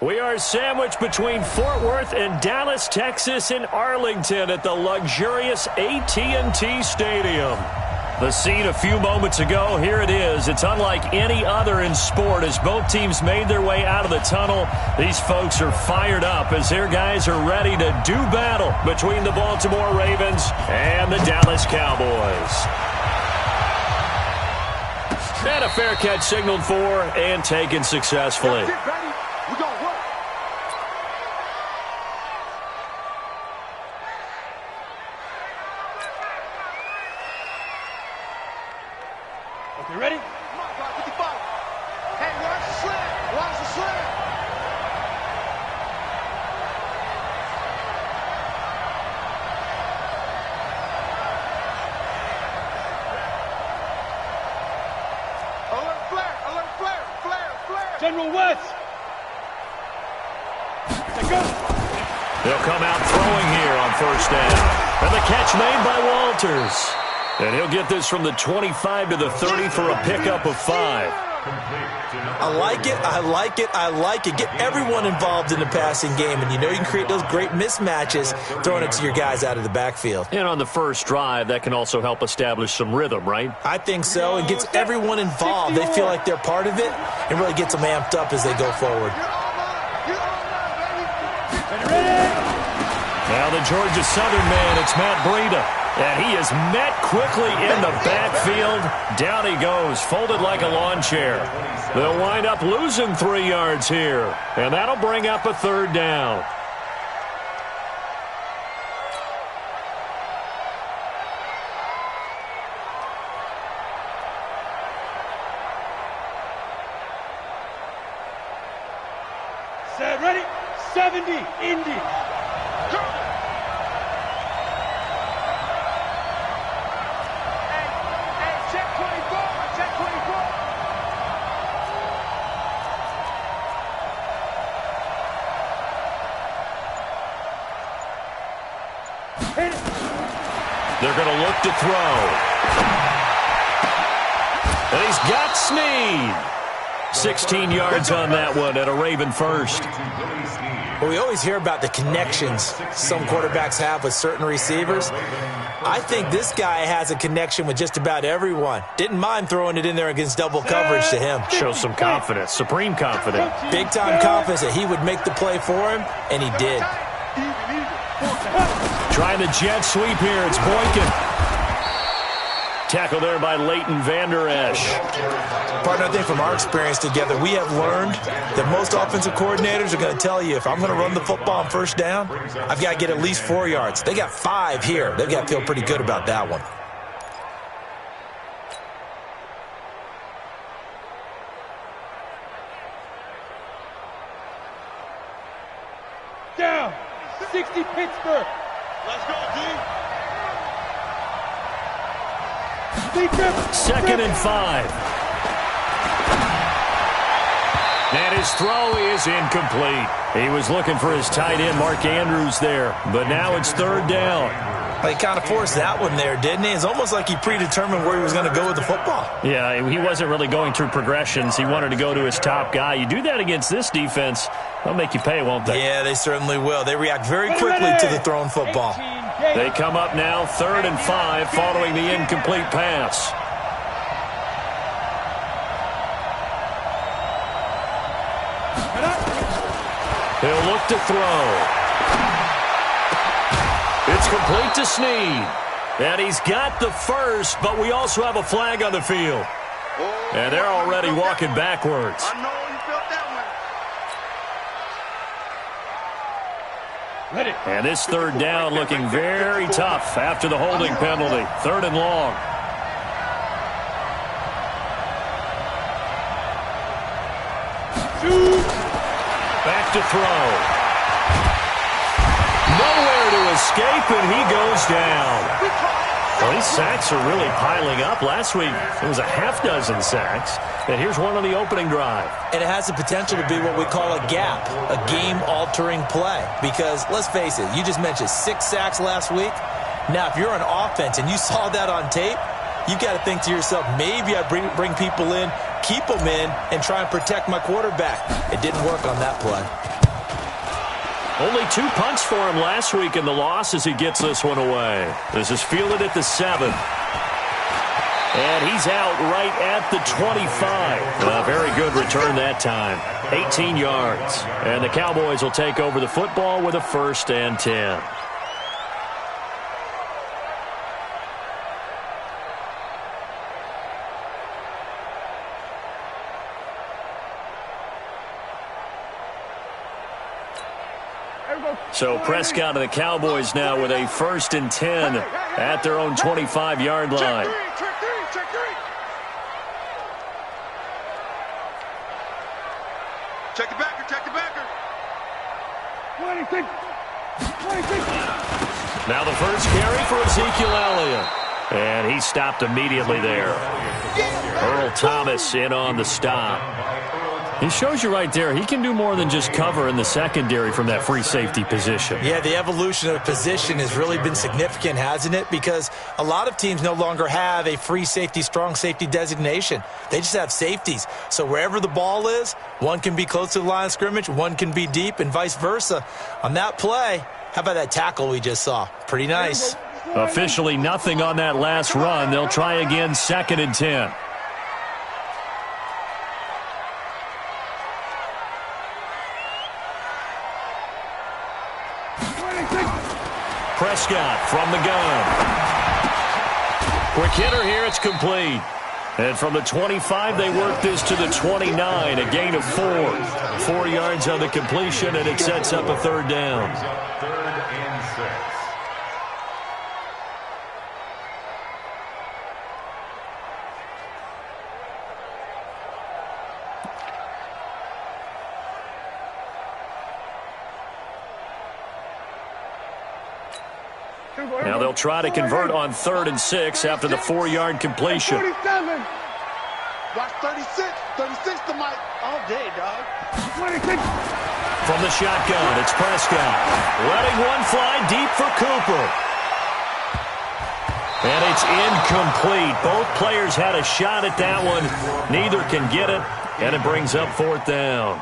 We are sandwiched between Fort Worth and Dallas, Texas in Arlington at the luxurious AT&T Stadium. The scene a few moments ago, here it is. It's unlike any other in sport as both teams made their way out of the tunnel. These folks are fired up as their guys are ready to do battle between the Baltimore Ravens and the Dallas Cowboys. And a fair catch signaled for and taken successfully. You ready? Come on, 55. Hey, watch the slant. Watch the slant. Alert flare. Alert flare. Flare. Flare. General West. Let's go. They'll come out throwing here on first down. And the catch made by Walters. And he'll get this from the 25 to the 30 for a pickup of 5. I like it, I like it, I like it. Get everyone involved in the passing game, and you know you can create those great mismatches throwing it to your guys out of the backfield. And on the first drive, that can also help establish some rhythm, right? I think so. It gets everyone involved. They feel like they're part of it and really gets them amped up as they go forward. Now the Georgia Southern man, it's Matt Breida. And he is met quickly in the backfield. Down he goes, folded like a lawn chair. They'll wind up losing 3 yards here. And that'll bring up a third down. Set, ready? 70, Indy. Go. They're going to look to throw. And he's got Snead. 16 yards on that one at a Raven first. Well, we always hear about the connections some quarterbacks have with certain receivers. I think this guy has a connection with just about everyone. Didn't mind throwing it in there against double coverage to him. Shows some confidence, supreme confidence. Big-time confidence that he would make the play for him, and he did. Trying the jet sweep here. It's Boykin. Tackle there by Leighton Vander Esch. Partner, I think from our experience together, we have learned that most offensive coordinators are going to tell you, if I'm going to run the football on first down, I've got to get at least 4 yards. They got 5 here. They've got to feel pretty good about that one. Down. 60 Pittsburgh. Let's go, D. 2nd and 5. And his throw is incomplete. He was looking for his tight end, Mark Andrews, there. But now it's 3rd down. He kind of forced that one there, didn't he? It's almost like he predetermined where he was going to go with the football. Yeah, he wasn't really going through progressions. He wanted to go to his top guy. You do that against this defense, they'll make you pay, won't they? Yeah, they certainly will. They react very quickly to the thrown football. They come up now 3rd and 5 following the incomplete pass. He'll look to throw. It's complete to Snead. And he's got the first, but we also have a flag on the field. And they're already walking backwards. I know you felt that one. Ready. And this 3rd down looking very tough after the holding penalty. 3rd and long. Back to throw. Nowhere to escape, and he goes down. Well, these sacks are really piling up. Last week, it was a half-dozen sacks. And here's one on the opening drive. And it has the potential to be what we call a gap, a game-altering play. Because, let's face it, you just mentioned 6 sacks last week. Now, if you're on offense and you saw that on tape, you've got to think to yourself, maybe I bring people in keep them in and try and protect my quarterback. It didn't work on that play. Only 2 punts for him last week in the loss as he gets this one away. This is fielded at the 7. And he's out right at the 25. A very good return that time. 18 yards. And the Cowboys will take over the football with a 1st and 10. So Prescott and the Cowboys now with a 1st and 10 at their own 25-yard line. Check three. Check the backer. 26. Now the first carry for Ezekiel Elliott. And he stopped immediately there. Earl Thomas in on the stop. He shows you right there, he can do more than just cover in the secondary from that free safety position. Yeah, the evolution of position has really been significant, hasn't it? Because a lot of teams no longer have a free safety, strong safety designation. They just have safeties. So wherever the ball is, one can be close to the line of scrimmage, one can be deep, and vice versa. On that play, how about that tackle we just saw? Pretty nice. Officially nothing on that last run. They'll try again, 2nd and 10. Prescott from the gun. Quick hitter here, it's complete. And from the 25, they work this to the 29, a gain of 4. 4 yards on the completion, and it sets up a 3rd down. 3rd and 6. Now they'll try to convert on 3rd and 6 after the 4-yard completion. 47. Watch 36. 36 to Mike all day, dog. 26. From the shotgun, it's Prescott. Letting one fly deep for Cooper. And it's incomplete. Both players had a shot at that one. Neither can get it, and it brings up 4th down.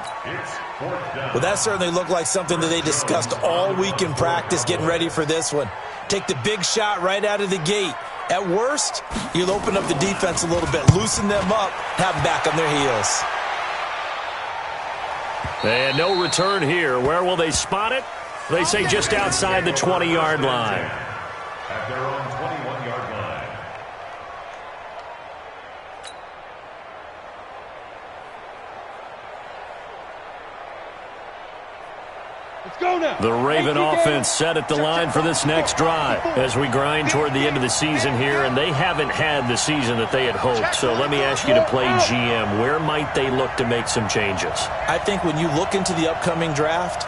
Well, that certainly looked like something that they discussed all week in practice getting ready for this one. Take the big shot right out of the gate. At worst, you'll open up the defense a little bit, loosen them up, have them back on their heels. And no return here. Where will they spot it? They say just outside the 20-yard line. At their own 21-yard line. The Raven offense set at the line for this next drive as we grind toward the end of the season here, and they haven't had the season that they had hoped. So let me ask you to play GM. Where might they look to make some changes? I think when you look into the upcoming draft,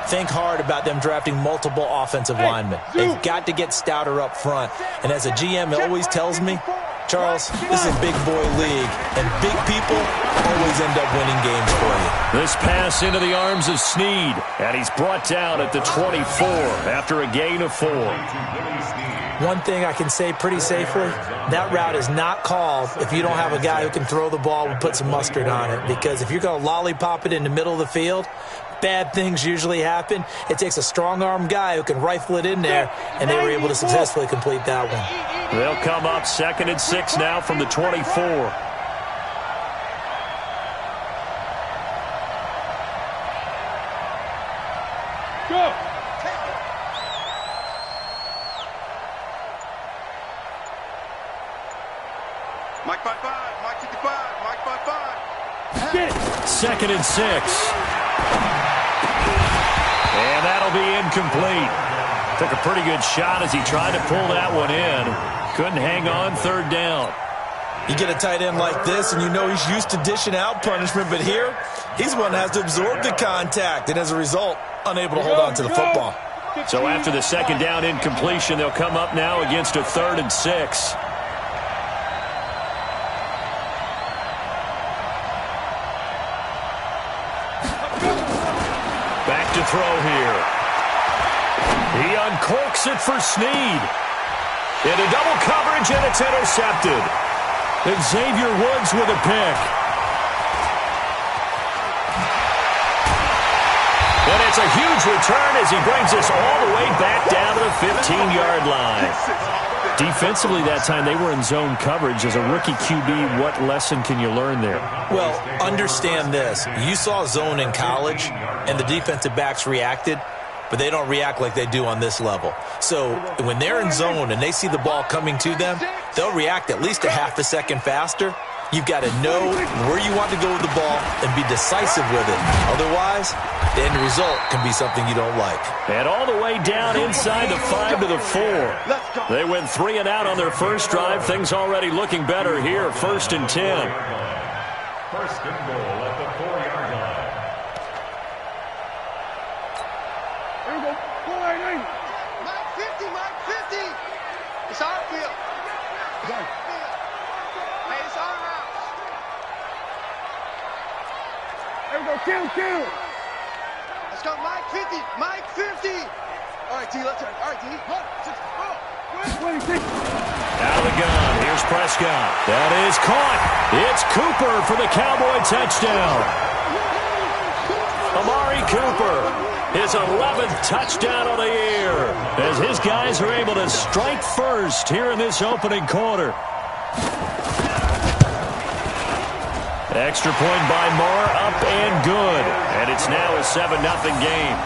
think hard about them drafting multiple offensive linemen. They've got to get stouter up front. And as a GM, it always tells me, Charles, this is a big boy league, and big people always end up winning games for you. This pass into the arms of Snead, and he's brought down at the 24 after a gain of 4. One thing I can say pretty safely, that route is not called if you don't have a guy who can throw the ball and put some mustard on it, because if you're going to lollipop it in the middle of the field, bad things usually happen. It takes a strong-arm guy who can rifle it in there, and they were able to successfully complete that one. They'll come up 2nd and 6 now from the 24. Go. Mike 5-5. Mike 55. Mike 5-5. Get it. 2nd and 6. And that'll be incomplete. Took a pretty good shot as he tried to pull that one in. Couldn't hang on, 3rd down. You get a tight end like this, and you know he's used to dishing out punishment, but here, he's the one that has to absorb the contact, and as a result, unable to hold on to the football. So after the 2nd down incompletion, they'll come up now against a 3rd and 6. Back to throw here. He uncorks it for Snead. Into double coverage, and it's intercepted. And Xavier Woods with a pick. That's a huge return as he brings us all the way back down to the 15-yard line. Defensively that time, they were in zone coverage. As a rookie QB, what lesson can you learn there? Well, understand this. You saw zone in college, and the defensive backs reacted, but they don't react like they do on this level. So when they're in zone and they see the ball coming to them, they'll react at least a half a second faster. You've got to know where you want to go with the ball and be decisive with it. Otherwise, the end result can be something you don't like. And all the way down inside the 5 to the 4. They went 3 and out on their first drive. Things already looking better here. 1st and 10. First and goal at the 4-yard line. Here we go. Mike 50, Mike 50. It's our field. Hey, it's our house. Here we go. Kill. Let's go, Mike 50. Mike 50. All right, T, let's turn. All right, T. Out of the gun. Here's Prescott. That is caught. It's Cooper for the Cowboy touchdown. Amari Cooper, his 11th touchdown of the year, as his guys are able to strike first here in this opening quarter. Extra point by Moore, up and good. And it's now a 7-0 game.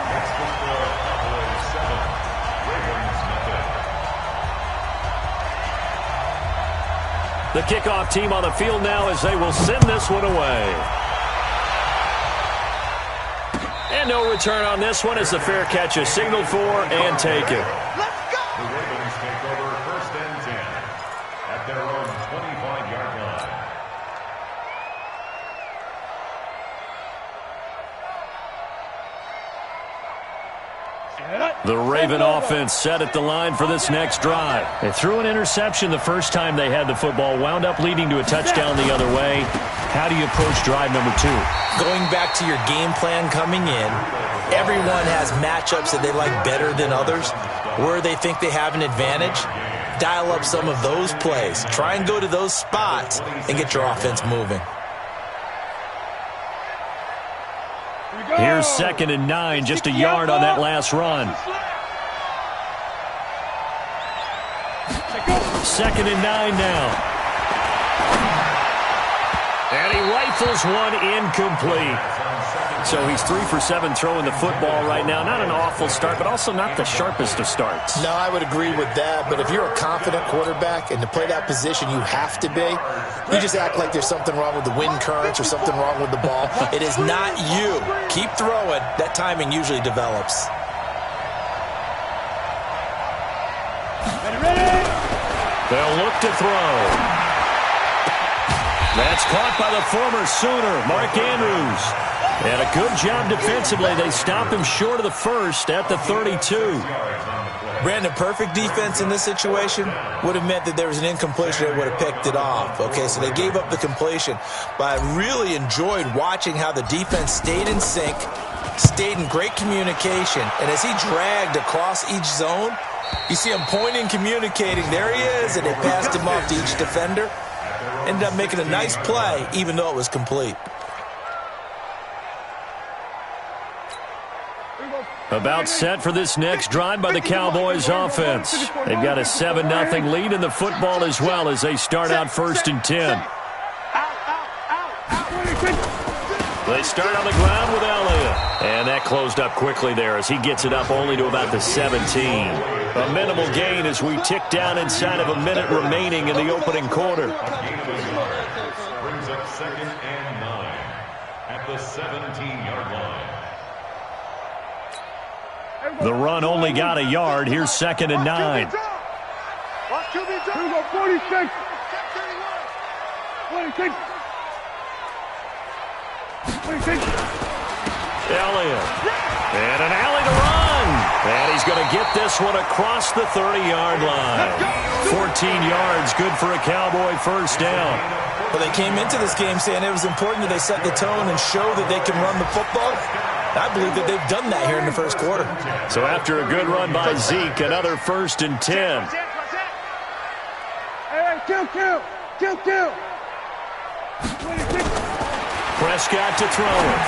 The kickoff team on the field now as they will send this one away. And no return on this one as the fair catch is signaled for and taken. Let's go. The Ravens take over 1st and 10 at their own 25-yard line. The Raven offense set at the line for this next drive. They threw an interception the first time they had the football, wound up leading to a touchdown the other way. How do you approach drive number 2? Going back to your game plan coming in, everyone has matchups that they like better than others. Where they think they have an advantage, dial up some of those plays. Try and go to those spots and get your offense moving. Here's 2nd and 9, just a yard on that last run. 2nd and 9 now. And he rifles one incomplete. So he's 3 for 7 throwing the football right now. Not an awful start, but also not the sharpest of starts. No, I would agree with that. But if you're a confident quarterback and to play that position you have to be, you just act like there's something wrong with the wind currents or something wrong with the ball. It is not you. Keep throwing. That timing usually develops. They'll look to throw. That's caught by the former Sooner, Mark Andrews. And a good job defensively. They stop him short of the first at the 32. Brandon, perfect defense in this situation would have meant that there was an incompletion that would have picked it off. Okay, so they gave up the completion. But I really enjoyed watching how the defense stayed in sync, stayed in great communication. And as he dragged across each zone, you see him pointing, communicating. There he is, and they passed him off to each defender. Ended up making a nice play, even though it was complete. About set for this next drive by the Cowboys offense. They've got a 7-0 lead in the football as well as they start out 1st and 10. They start on the ground with Elliott. And that closed up quickly there as he gets it up only to about the 17. A minimal gain as we tick down inside of a minute remaining in the opening quarter. Brings up 2nd and 9 at the 17-yard line. The run only got a yard. Here's 2nd and 9. Watch QB drop. Here we go, 46. 26. 26. Elliott. And an alley to run. And he's going to get this one across the 30-yard line. 14 yards, good for a Cowboy first down. Well, they came into this game saying it was important that they set the tone and show that they can run the football. I believe that they've done that here in the first quarter. So after a good run by Zeke, another 1st and 10. Hey, kill. Prescott to throw it.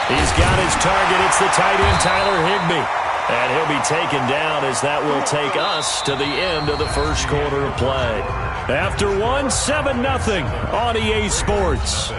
He's got his target. It's the tight end, Tyler Higbee. And he'll be taken down as that will take us to the end of the first quarter of play. After one, 7-0 on EA Sports.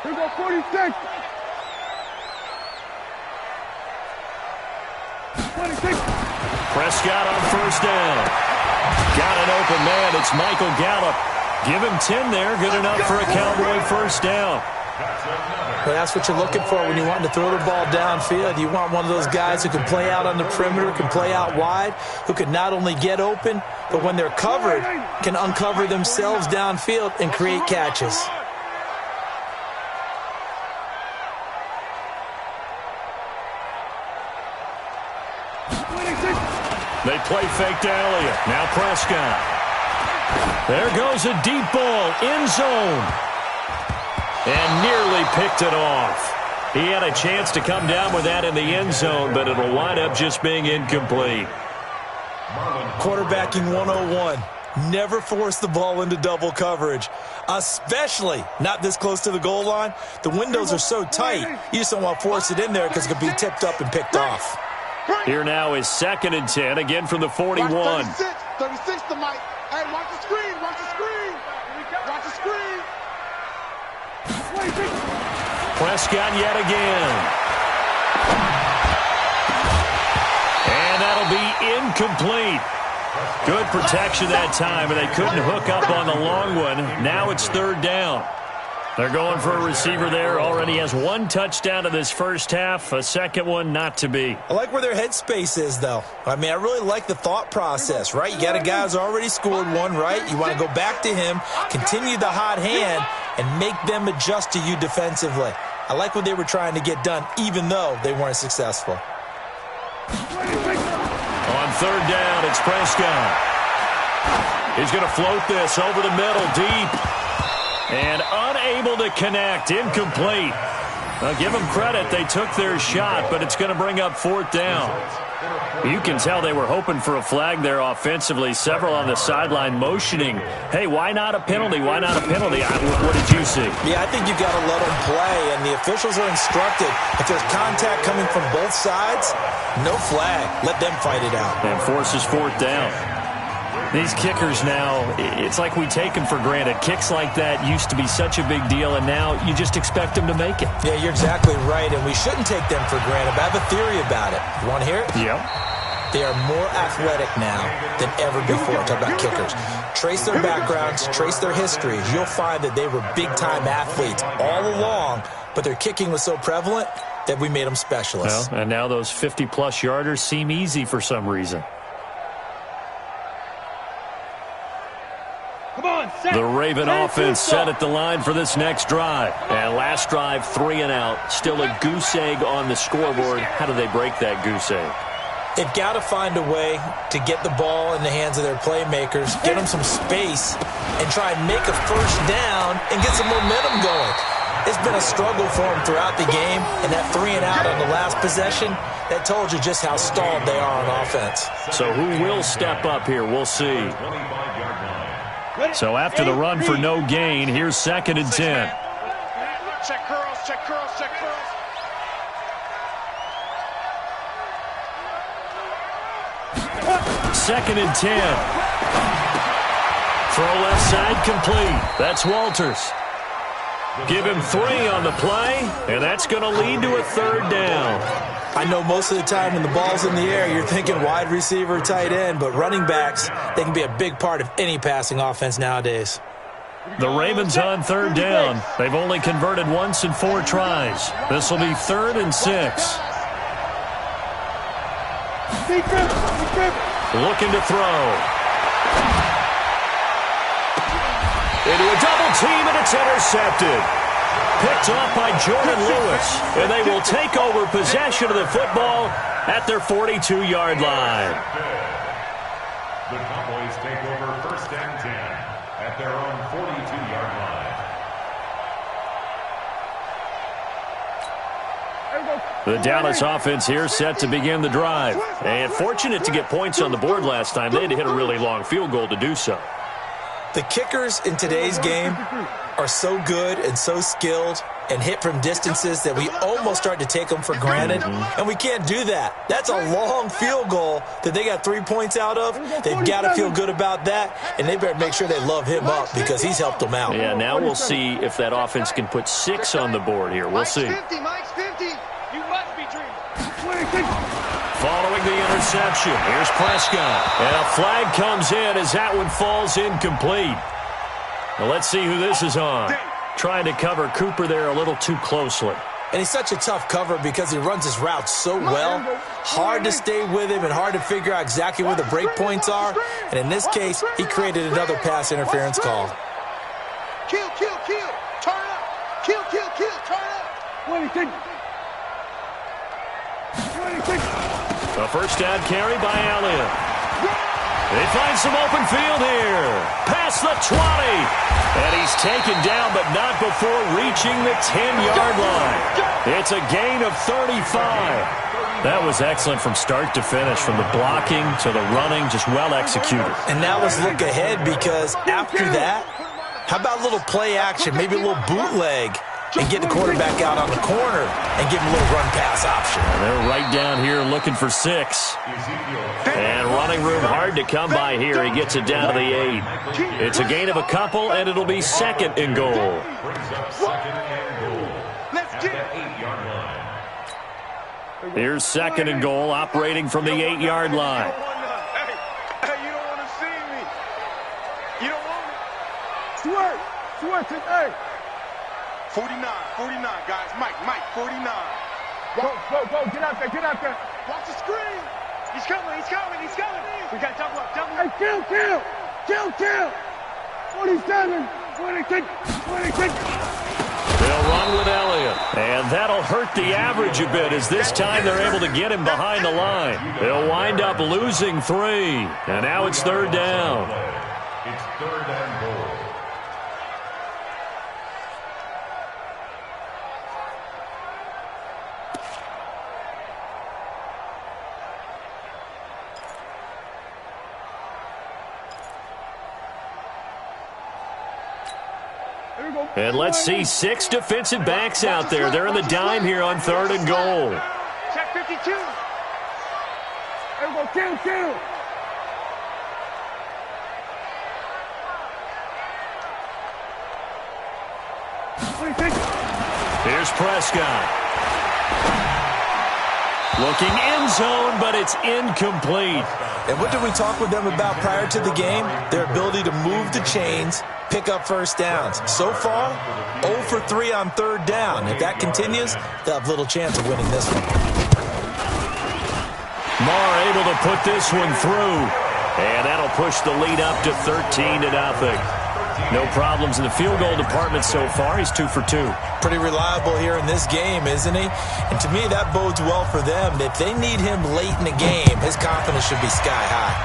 Here we go, 46. 26. Prescott on first down. Got an open man. It's Michael Gallup. Give him 10 there. Good enough for a Cowboy first down. Well, that's what you're looking for when you want to throw the ball downfield. You want one of those guys who can play out on the perimeter, can play out wide, who can not only get open, but when they're covered, can uncover themselves downfield and create catches. They play fake to Elliott. Now Prescott. There goes a deep ball. End zone. And nearly picked it off. He had a chance to come down with that in the end zone, but it'll wind up just being incomplete. Quarterbacking 101. Never force the ball into double coverage, especially not this close to the goal line. The windows are so tight, you just don't want to force it in there because it could be tipped up and picked off. Here now is 2nd and 10, again from the 41. 36 to Mike. Hey, watch the screen, watch the screen. Watch the screen. Prescott yet again. And that'll be incomplete. Good protection that time, and they couldn't hook up on the long one. Now it's 3rd down. They're going for a receiver there. Already has 1 touchdown in this first half. A second one not to be. I like where their headspace is, though. I mean, I really like the thought process, right? You got a guy who's already scored one, right? You want to go back to him, continue the hot hand, and make them adjust to you defensively. I like what they were trying to get done, even though they weren't successful. On 3rd down, it's Prescott. He's going to float this over the middle, deep. And unable to connect. Incomplete. Now, give them credit. They took their shot, but it's going to bring up 4th down. You can tell they were hoping for a flag there offensively. Several on the sideline motioning. Hey, why not a penalty? Why not a penalty? What did you see? Yeah, I think you've got to let them play, and the officials are instructed. If there's contact coming from both sides, no flag. Let them fight it out. And forces 4th down. These kickers now, it's like we take them for granted. Kicks like that used to be such a big deal, and now you just expect them to make it. Yeah, you're exactly right, and we shouldn't take them for granted. But I have a theory about it. You want to hear it? Yep. They are more athletic now than ever before. Talk about kickers. Trace their backgrounds, trace their histories. You'll find that they were big-time athletes all along, but their kicking was so prevalent that we made them specialists. Well, and now those 50-plus yarders seem easy for some reason. The Raven offense set at the line for this next drive. And last drive, 3 and out. Still a goose egg on the scoreboard. How do they break that goose egg? They've got to find a way to get the ball in the hands of their playmakers, get them some space, and try and make a first down and get some momentum going. It's been a struggle for them throughout the game, and that 3 and out on the last possession, that told you just how stalled they are on offense. So who will step up here? We'll see. So after the run for no gain, here's 2nd and 10. Check curls, check curls, check curls. Second and 10. Throw left side complete. That's Walters. Give him 3 on the play, and that's going to lead to a 3rd down. I know most of the time when the ball's in the air, you're thinking wide receiver, tight end, but running backs, they can be a big part of any passing offense nowadays. The Ravens on 3rd down. They've only converted once in 4 tries. This will be 3rd and 6. Looking to throw. Into a double team, and it's intercepted. Picked off by Jordan Lewis, and they will take over possession of the football at their 42-yard line. The Cowboys take over 1st and 10 at their own 42-yard line. The Dallas offense here set to begin the drive. And fortunate to get points on the board last time. They had to hit a really long field goal to do so. The kickers in today's game are so good and so skilled and hit from distances that we almost start to take them for granted, and we can't do that. That's a long field goal that they got 3 points out of. They've got to feel good about that, and they better make sure they love him up because he's helped them out. Yeah, now we'll see if that offense can put 6 on the board here. We'll see. Mike's 50. You must be dreaming. Following the interception, here's Prescott. And a flag comes in as that one falls incomplete. Now let's see who this is on. Trying to cover Cooper there a little too closely. And he's such a tough cover because he runs his route so well. Hard to stay with him and hard to figure out exactly where the break points are. And in this case, he created another pass interference call. Kill, kill, kill. Turn up. Kill, kill, kill. Turn up. A first down carry by Elliott. They find some open field here. Past the 20. And he's taken down, but not before reaching the 10-yard line. It's a gain of 35. That was excellent from start to finish, from the blocking to the running, just well executed. And now let's look ahead because after that, how about a little play action, maybe a little bootleg, and get the quarterback out on the corner and give him a little run-pass option. And they're right down here looking for 6. And running room hard to come by here. He gets it down to the 8. It's a gain of a couple, and it'll be 2nd and goal. Brings up 2nd and goal at the 8-yard line. Here's 2nd and goal, operating from the 8-yard line. Hey, you don't want to see me. You don't want me. Swear, hey. 49, guys. Mike, 49. Go, get out there. Watch the screen. He's coming. We got double up. Hey, kill. 27, 26. They'll run with Elliott, and that'll hurt the average a bit as this time they're able to get him behind the line. They'll wind up losing 3, and now it's 3rd down. It's 3rd and goal. And let's see 6 defensive backs out there. They're in the dime here on 3rd and goal. Check 52. Kill. Here's Prescott. Looking end zone, but it's incomplete. And what did we talk with them about prior to the game? Their ability to move the chains, pick up first downs. So far, 0 for 3 on 3rd down. If that continues, they'll have little chance of winning this one. Marr able to put this one through. And that'll push the lead up to 13-0. No problems in the field goal department so far. He's 2 for 2. Pretty reliable here in this game, isn't he? And to me, that bodes well for them. If they need him late in the game, his confidence should be sky high.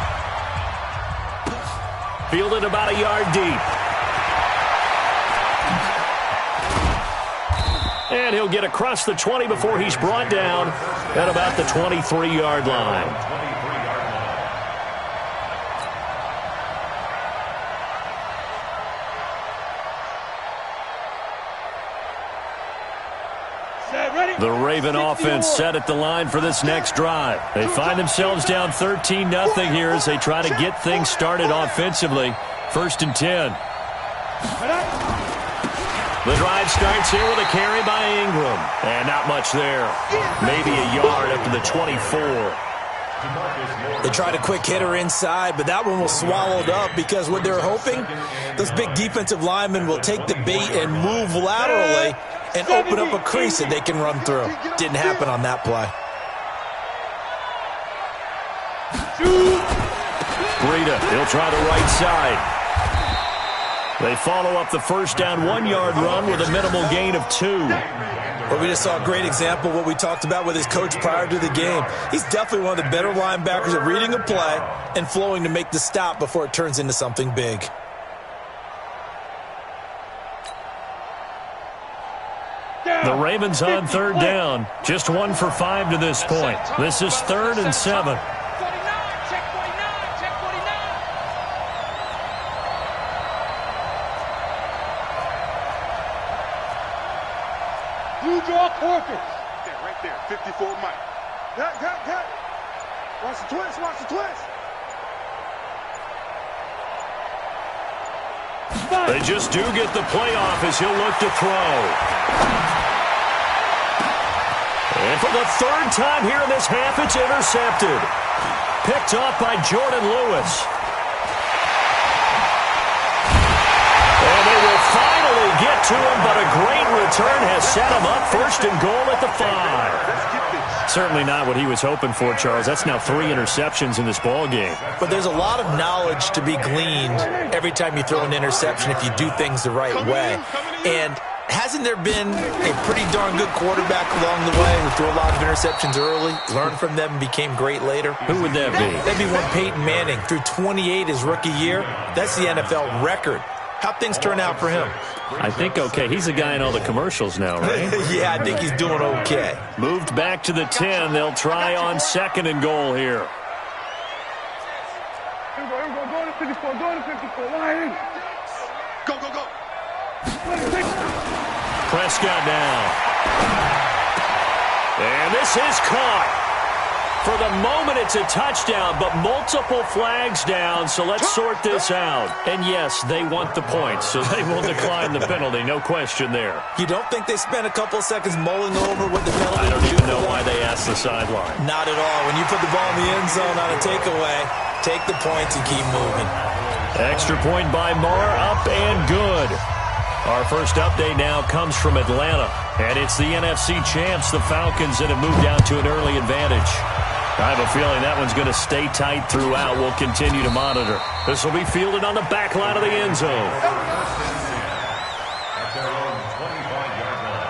Fielded about a yard deep. And he'll get across the 20 before he's brought down at about the 23-yard line. The Raven offense set at the line for this next drive. They find themselves down 13-0 here as they try to get things started offensively. 1st and 10. The drive starts here with a carry by Ingram. And not much there. Maybe a yard up to the 24. They tried a quick hitter inside, but that one was swallowed up because what they're hoping, those big defensive linemen will take the bait and move laterally and open up a crease that they can run through. Didn't happen on that play. Breida, he'll try the right side. They follow up the first down 1-yard run with a minimal gain of 2. Well, we just saw a great example of what we talked about with his coach prior to the game. He's definitely one of the better linebackers at reading a play and flowing to make the stop before it turns into something big. The Ravens on third down. Just 1 for 5 to this point. This is 3rd and 7. You draw quarters. Yeah, right there. 54 Mike. Cut. Watch the twist. Watch the twist. They just do get the playoff as he'll look to throw. And for the 3rd time here in this half, it's intercepted. Picked off by Jordan Lewis. And they will finally get to him, but a great return has set him up 1st and goal at the 5. Certainly not what he was hoping for, Charles. That's now 3 interceptions in this ball game. But there's a lot of knowledge to be gleaned every time you throw an interception if you do things the right way. And hasn't there been a pretty darn good quarterback along the way who threw a lot of interceptions early, learned from them, and became great later? Who would that be? That'd be one Peyton Manning. Threw 28 his rookie year. That's the NFL record. How'd things turn out for him? I think okay. He's a guy in all the commercials now, right? Yeah, I think he's doing okay. Moved back to the 10. They'll try on 2nd and goal here. Here we go. Go to 54. Go to 54. Line. Go. Prescott now. And this is caught. For the moment, it's a touchdown, but multiple flags down, so let's sort this out. And yes, they want the points, so they will decline the penalty, no question there. You don't think they spent a couple of seconds mulling over what the penalty? I don't even know why they asked the sideline. Not at all. When you put the ball in the end zone on a takeaway, take the points and keep moving. Extra point by Marr, up and good. Our first update now comes from Atlanta, and it's the NFC champs, the Falcons, that have moved down to an early advantage. I have a feeling that one's going to stay tight throughout. We'll continue to monitor. This will be fielded on the back line of the end zone. At their own 25-yard line.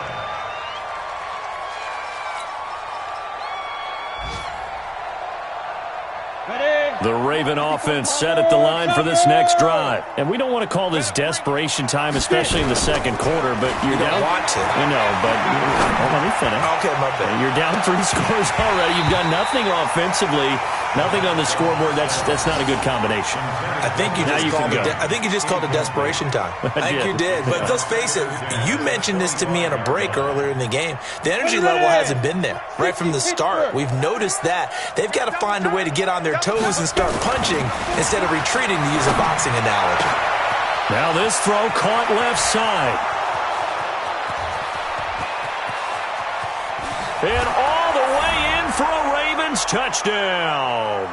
The Raven offense set at the line for this next drive. And we don't want to call this desperation time, especially in the 2nd quarter, but you're down. Want to. You know, but let me finish. Okay, my bad. You're down 3 scores already. You've done nothing offensively, nothing on the scoreboard. That's not a good combination. I think you just called it desperation time. I think you did. But let's face it, you mentioned this to me in a break earlier in the game. The energy level hasn't been there right from the start. We've noticed that. They've got to find a way to get on their toes and start punching instead of retreating, to use a boxing analogy. Now this throw caught left side. And all the way in for a Ravens touchdown.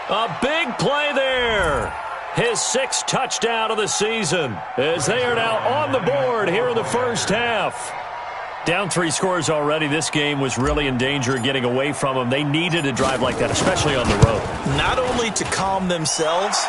A big play there. His 6th touchdown of the season as they are now on the board here in the first half. Down 3 scores already. This game was really in danger of getting away from them. They needed a drive like that, especially on the road. Not only to calm themselves,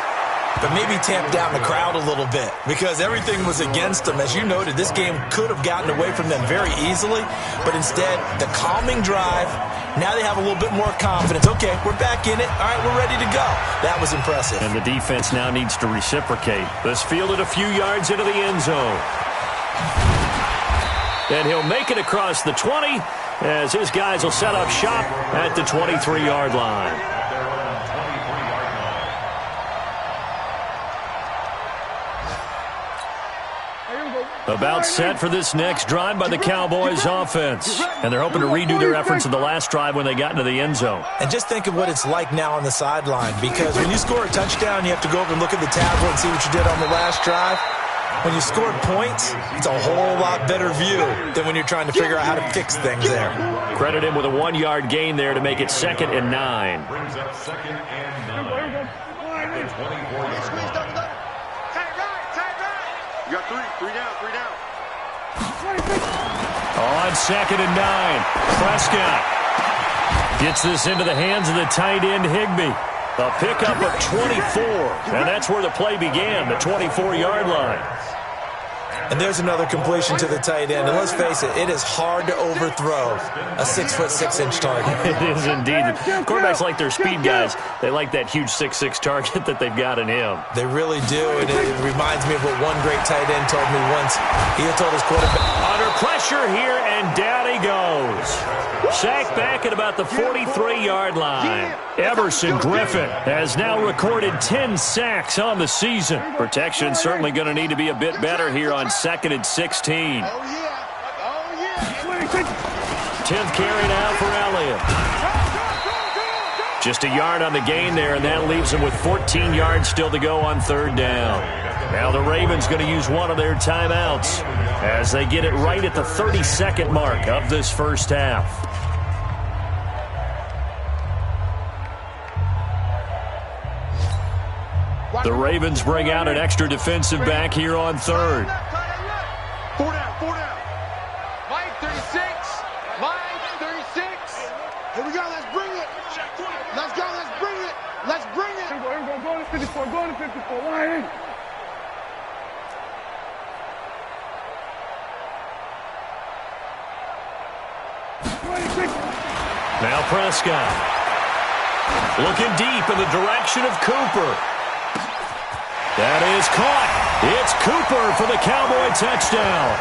but maybe tamp down the crowd a little bit because everything was against them. As you noted, this game could have gotten away from them very easily, but instead, the calming drive, now they have a little bit more confidence. Okay, we're back in it. All right, we're ready to go. That was impressive. And the defense now needs to reciprocate. This fielded a few yards into the end zone. And he'll make it across the 20 as his guys will set up shop at the 23-yard line. About set for this next drive by the Cowboys offense. And they're hoping to redo their efforts of the last drive when they got into the end zone. And just think of what it's like now on the sideline, because when you score a touchdown, you have to go over and look at the tablet and see what you did on the last drive. When you scored points, it's a whole lot better view than when you're trying to figure out how to fix things there. Credit him with a 1-yard gain there to make it 2nd and 9. Brings up 2nd and 9. At the 24-yard line. You got 3 down. On 2nd and 9, Prescott gets this into the hands of the tight end Higbee. A pickup of 24, and that's where the play began, the 24-yard line. And there's another completion to the tight end. And let's face it, it is hard to overthrow a 6'6" target. It is indeed. Quarterbacks like their speed guys. They like that huge 6'6" target that they've got in him. They really do, and it reminds me of what one great tight end told me once. He had told his quarterback. Under pressure here, and down he goes. Sacked back at about the 43-yard line. Everson Griffin has now recorded 10 sacks on the season. Protection certainly going to need to be a bit better here on 2nd and 16. 10th carry now for Elliott. Just a yard on the gain there, and that leaves him with 14 yards still to go on 3rd down. Now the Ravens going to use one of their timeouts as they get it right at the 32nd mark of this first half. The Ravens bring out an extra defensive back here on 3rd. 4 down, 4 down. Mike, 36. Mike, 36. Here we go, let's bring it. Let's go, let's bring it. Let's bring it. Here we go, go to 54, go to 54. Line. Now Prescott. Looking deep in the direction of Cooper. That is caught. It's Cooper for the Cowboy touchdown.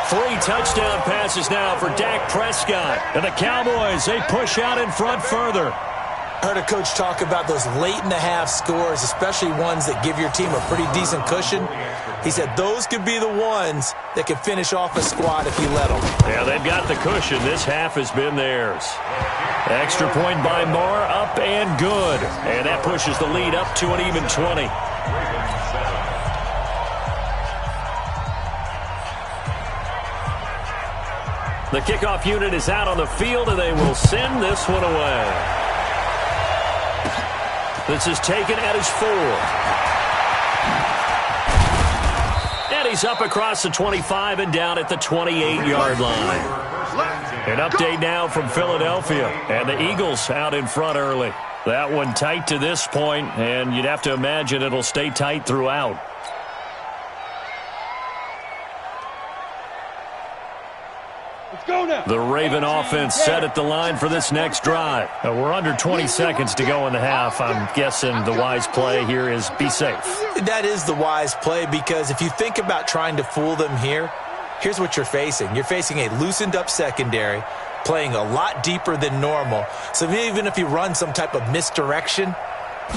3 touchdown passes now for Dak Prescott. And the Cowboys, they push out in front further. I heard a coach talk about those late-in-the-half scores, especially ones that give your team a pretty decent cushion. He said those could be the ones that can finish off a squad if you let them. Yeah, they've got the cushion. This half has been theirs. Extra point by Moore, up and good. And that pushes the lead up to an even 20. The kickoff unit is out on the field, and they will send this one away. This is taken at his 4. And he's up across the 25 and down at the 28-yard line. An update now from Philadelphia, and the Eagles out in front early. That one tight to this point, and you'd have to imagine it'll stay tight throughout. The Raven offense set at the line for this next drive. We're under 20 seconds to go in the half. I'm guessing the wise play here is be safe. That is the wise play, because if you think about trying to fool them here, here's what you're facing. You're facing a loosened-up secondary, playing a lot deeper than normal. So even if you run some type of misdirection,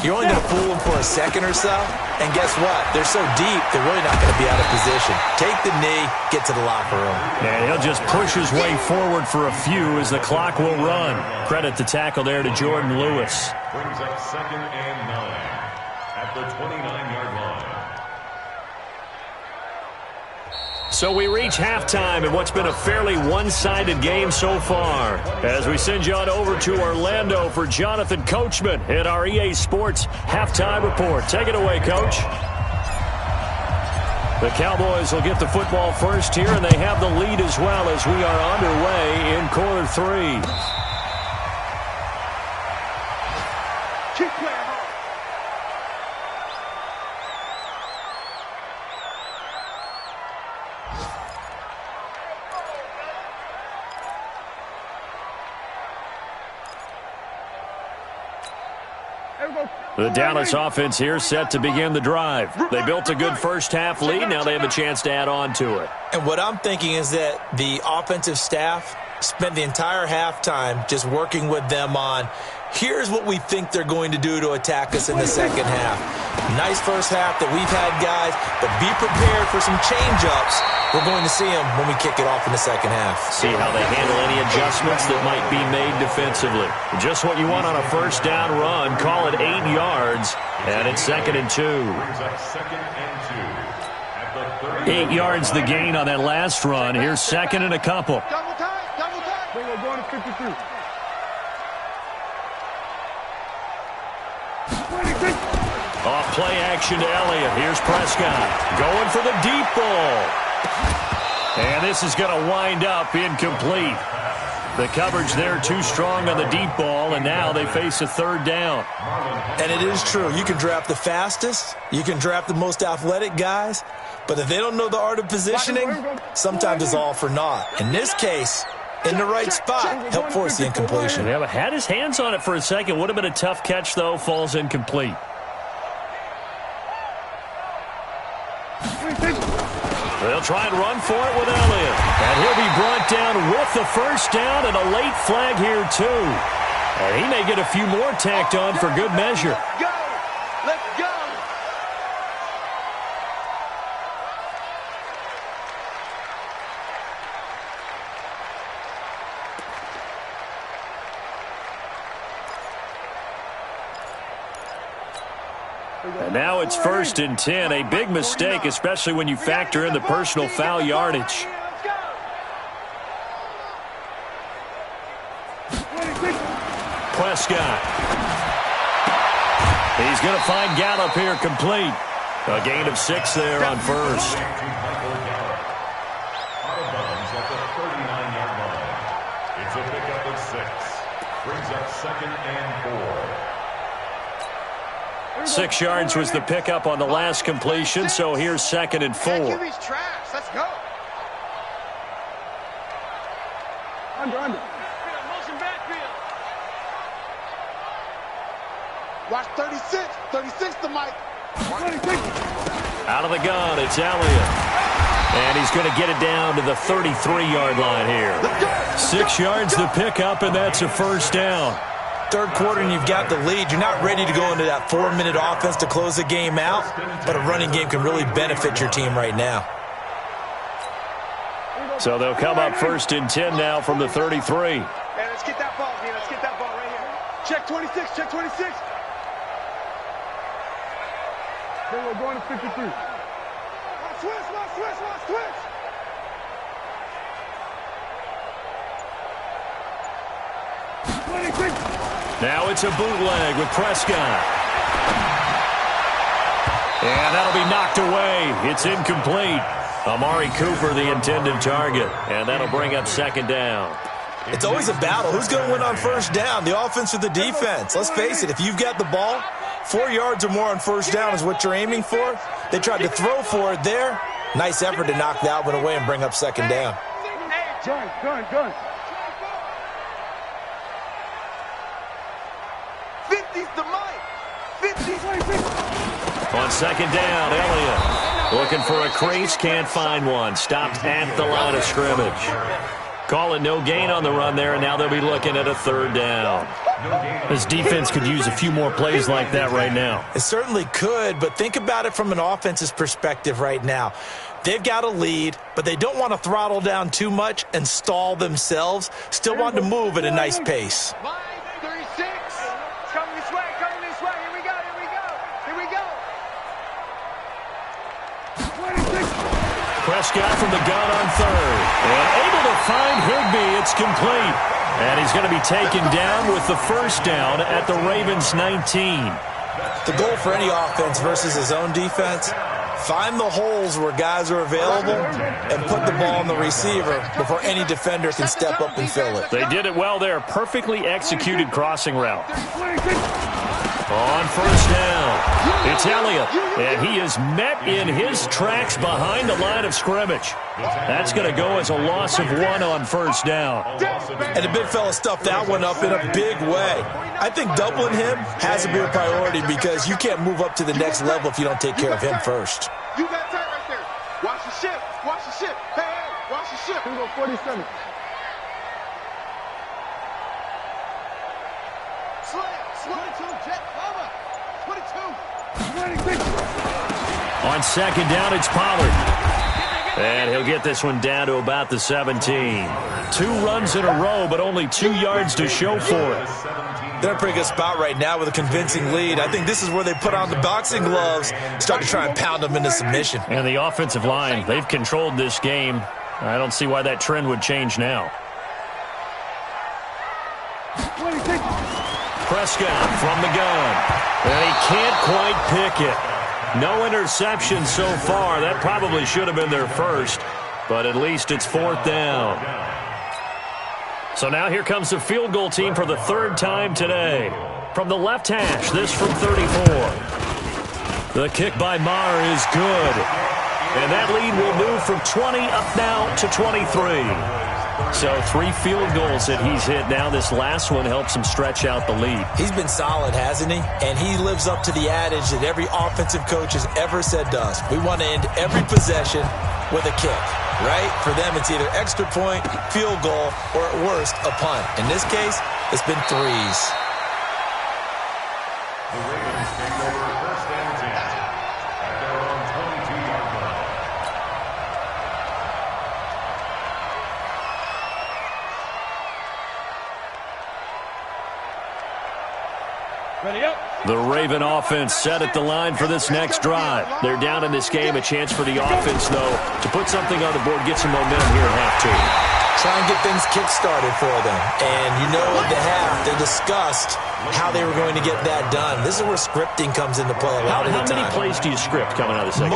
you're only going to fool them for a second or so. And guess what? They're so deep, they're really not going to be out of position. Take the knee, get to the locker room. And he'll just push his way forward for a few as the clock will run. Credit the tackle there to Jordan Lewis. Brings up 2nd and 9 at the 29-yard line. So we reach halftime in what's been a fairly one-sided game so far. As we send you on over to Orlando for Jonathan Coachman at our EA Sports Halftime Report. Take it away, Coach. The Cowboys will get the football first here, and they have the lead as well as we are underway in quarter 3. Keep playing hard. The Dallas offense here set to begin the drive. They built a good first-half lead. Now they have a chance to add on to it. And what I'm thinking is that the offensive staff spent the entire halftime just working with them on, here's what we think they're going to do to attack us in the second half. Nice first half that we've had, guys, but be prepared for some change-ups. We're going to see them when we kick it off in the second half. See how they handle any adjustments that might be made defensively. Just what you want on a first down run. Call it 8 yards, and it's 2nd and 2. 8 yards the gain on that last run. Here's 2nd and a couple. Double time, double time. We're going to 53. Off play action to Elliott. Here's Prescott going for the deep ball. And this is going to wind up incomplete. The coverage there too strong on the deep ball, and now they face a third down. And it is true. You can draft the fastest. You can draft the most athletic guys. But if they don't know the art of positioning, sometimes it's all for naught. In this case, in the right spot, help force the incompletion. Yeah, but had his hands on it for a second. Would have been a tough catch, though. Falls incomplete. They'll try and run for it with Elliott. And he'll be brought down with the first down and a late flag here, too. And he may get a few more tacked on for good measure. Go! Let's go! And now it's 1st and 10. A big mistake, especially when you factor in the personal foul yardage. Prescott. He's going to find Gallup here complete. A gain of 6 there on first. Out of bounds at the 39-yard line. It's a pickup of 6. Brings up 2nd and 4. 6 yards was the pickup on the last completion, so here's 2nd and 4. QB's trash. Let's go. Under. Motion backfield. Watch 36. 36 to Mike. Out of the gun, it's Elliott. And he's going to get it down to the 33-yard line here. 6 yards the pickup, and that's a first down. Third quarter and you've got the lead. You're not ready to go into that 4-minute offense to close the game out, but a running game can really benefit your team right now. So they'll come up 1st and 10 now from the 33. Hey, let's get that ball, man. Let's get that ball right here. Check 26. Check 26. Then we're going to 53. Switch. Now it's a bootleg with Prescott. And that'll be knocked away. It's incomplete. Amari Cooper, the intended target. And that'll bring up 2nd down. It's always a battle. Who's going to win on first down, the offense or the defense? Let's face it, if you've got the ball, 4 yards or more on first down is what you're aiming for. They tried to throw for it there. Nice effort to knock that one away and bring up 2nd down. Gun. 50's the mic. 50. On 2nd down, Elliott looking for a crease, can't find one. Stopped at the line of scrimmage. Call it no gain on the run there, and now they'll be looking at a 3rd down. This defense could use a few more plays like that right now. It certainly could, but think about it from an offense's perspective right now. They've got a lead, but they don't want to throttle down too much and stall themselves. Still want to move at a nice pace. 36. Coming this way. Here we go. Prescott from the gun on 3rd. And able to find Higbee. It's complete. And he's going to be taken down with the first down at the Ravens 19. The goal for any offense versus his own defense, find the holes where guys are available and put the ball on the receiver before any defender can step up and fill it. They did it well there. Perfectly executed crossing route. On first down, it's Elliott, and he is met in his tracks behind the line of scrimmage. That's going to go as a loss of 1 on first down. And the big fella stuffed that one up in a big way. I think doubling him has to be a priority because you can't move up to the next level if you don't take care of him first. You got time right there. Watch the ship. Hey, watch the ship. Here we go, 47. On 2nd down, it's Pollard. And he'll get this one down to about the 17. 2 runs in a row, but only 2 yards to show for it. They're in a pretty good spot right now with a convincing lead. I think this is where they put on the boxing gloves, start to try and pound them into submission. And the offensive line, they've controlled this game. I don't see why that trend would change now. Prescott from the gun. And he can't quite pick it. No interception so far. That probably should have been their first, but at least it's 4th down. So now here comes the field goal team for the third time today. From the left hash, this from 34. The kick by Maher is good. And that lead will move from 20 up now to 23. So 3 field goals that he's hit now. This last one helps him stretch out the lead. He's been solid, hasn't he? And he lives up to the adage that every offensive coach has ever said to us. We want to end every possession with a kick, right? For them, it's either extra point, field goal, or at worst, a punt. In this case, it's been 3s. The Ravens take over first and 10 at their own 22-yard line. The Raven offense set at the line for this next drive. They're down in this game. A chance for the offense, though, to put something on the board, get some momentum here at half 2. Try and get things kick-started for them. And you know at the half, they discussed how they were going to get that done. This is where scripting comes into play a lot of the time. How many plays do you script coming out of the second?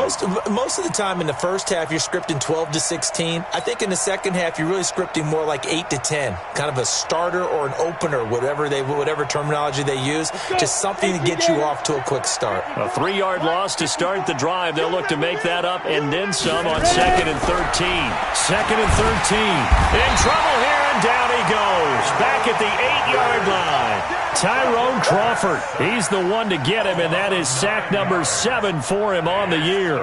Most of the time in the first half, you're scripting 12 to 16. I think in the second half, you're really scripting more like 8 to 10. Kind of a starter or an opener, whatever terminology they use. Just something to get you off to a quick start. A 3-yard loss to start the drive. They'll look to make that up and then some on 2nd and 13. 2nd and 13. In trouble here, and down he goes. Back at the 8-yard line. Tyrone Crawford, he's the one to get him, and that is sack number 7 for him on the year.